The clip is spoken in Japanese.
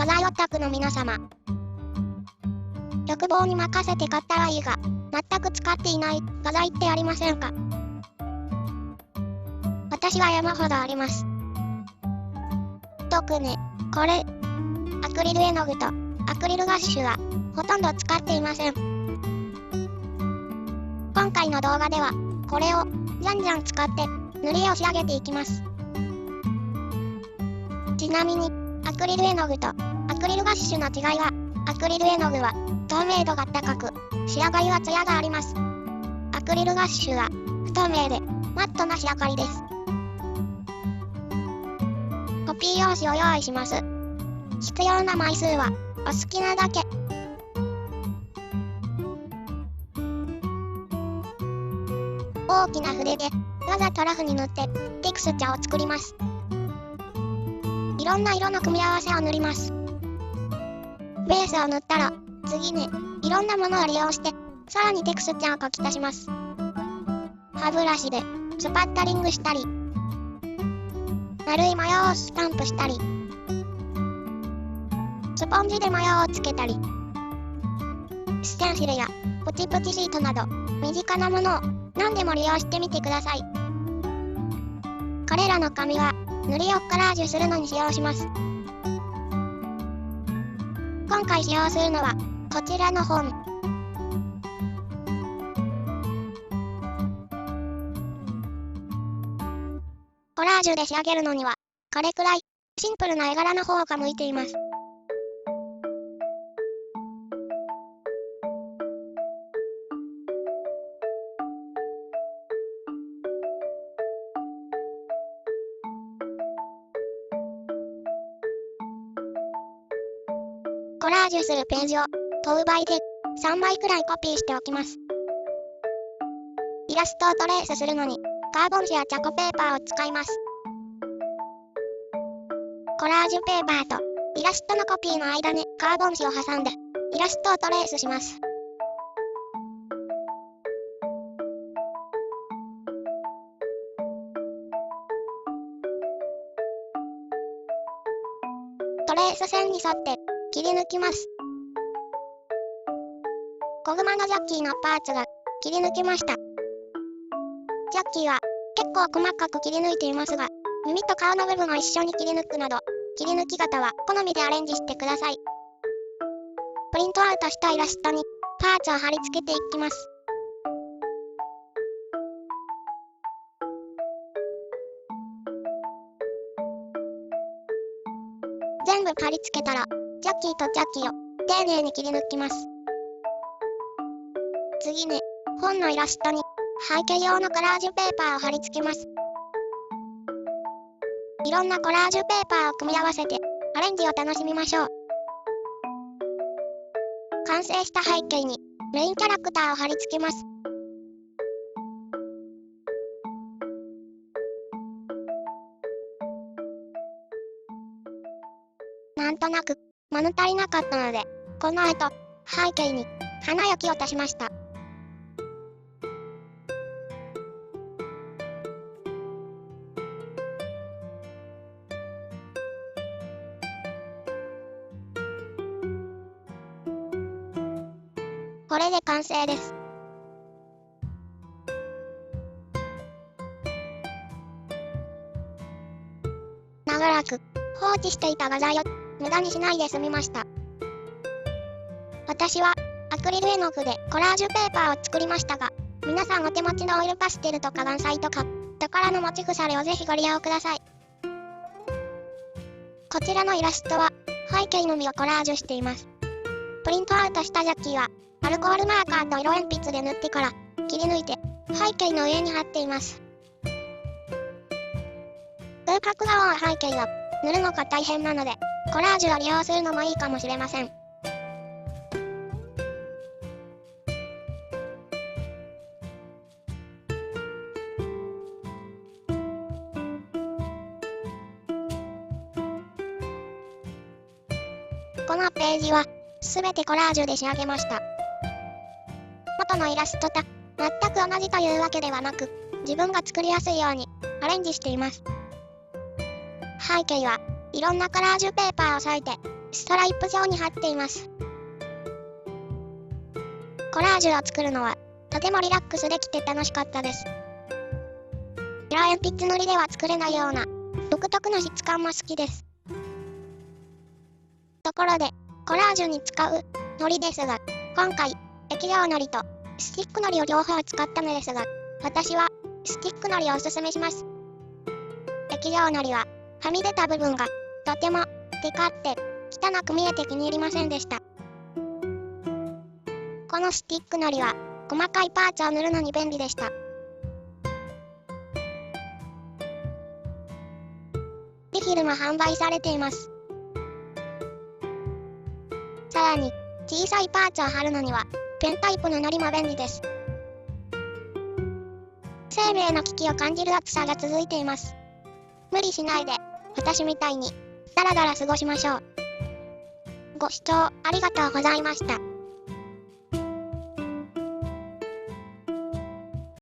画材オタクの皆様。欲望に任せて買ったはいいが、全く使っていない画材ってありませんか？私は山ほどあります。特に、これ。アクリル絵の具とアクリルガッシュはほとんど使っていません。今回の動画では、これをじゃんじゃん使って塗り絵を仕上げていきます。ちなみに、アクリル絵の具とアクリルガッシュの違いは、アクリル絵の具は透明度が高く、仕上がりはツヤがあります。アクリルガッシュは不透明でマットな仕上がりです。コピー用紙を用意します。必要な枚数はお好きなだけ。大きな筆でわざとラフに塗ってテクスチャを作ります。いろんな色の組み合わせを塗ります。ベースを塗ったら次にいろんなものを利用してさらにテクスチャを描き足します。歯ブラシでスパッタリングしたり、丸い模様をスタンプしたり、スポンジで模様をつけたり、ステンシルやプチプチシートなど身近なものを何でも利用してみてください。これらの紙は塗り絵をコラージュするのに使用します。今回使用するのはこちらの本。コラージュで仕上げるのにはこれくらいシンプルな絵柄の方が向いています。コラージュするページを等倍で3枚くらいコピーしておきます。イラストをトレースするのにカーボン紙やチャコペーパーを使います。コラージュペーパーとイラストのコピーの間にカーボン紙を挟んでイラストをトレースします。トレース線に沿って切り抜きます。小熊のジャッキーのパーツが切り抜けました。ジャッキーは結構細かく切り抜いていますが、耳と顔の部分を一緒に切り抜くなど、切り抜き方は好みでアレンジしてください。プリントアウトしたイラストにパーツを貼り付けていきます。全部貼り付けたら、ジャッキーとジャッキーを丁寧に切り抜きます。次に、本のイラストに背景用のコラージュペーパーを貼り付けます。いろんなコラージュペーパーを組み合わせてアレンジを楽しみましょう。完成した背景にメインキャラクターを貼り付けます。なんとなく物足りなかったので、この後背景に花雪を足しました。これで完成です。長らく放置していた画材を無駄にしないで済みました。私はアクリル絵の具でコラージュペーパーを作りましたが、皆さんお手持ちのオイルパステルとか岩彩とか宝の持ち腐れをぜひご利用ください。こちらのイラストは背景のみをコラージュしています。プリントアウトしたジャッキーはアルコールマーカーと色鉛筆で塗ってから切り抜いて背景の上に貼っています。風格が多い背景は塗るのが大変なので、コラージュを利用するのもいいかもしれません。このページはすべてコラージュで仕上げました。元のイラストと全く同じというわけではなく、自分が作りやすいようにアレンジしています。背景はいろんなカラージュペーパーを裂いて、ストライプ状に貼っています。コラージュを作るのは、とてもリラックスできて楽しかったです。色鉛筆塗りでは作れないような、独特の質感も好きです。ところで、コラージュに使う糊ですが、今回、液状糊とスティック糊を両方使ったのですが、私はスティック糊をおすすめします。液状糊は、はみ出た部分がとてもテカって汚く見えて気に入りませんでした。このスティック糊は、細かいパーツを塗るのに便利でした。リフィルも販売されています。さらに、小さいパーツを貼るのには、ペンタイプの糊も便利です。生命の危機を感じる暑さが続いています。無理しないで、私みたいに、だらだら過ごしましょう。ご視聴ありがとうございました。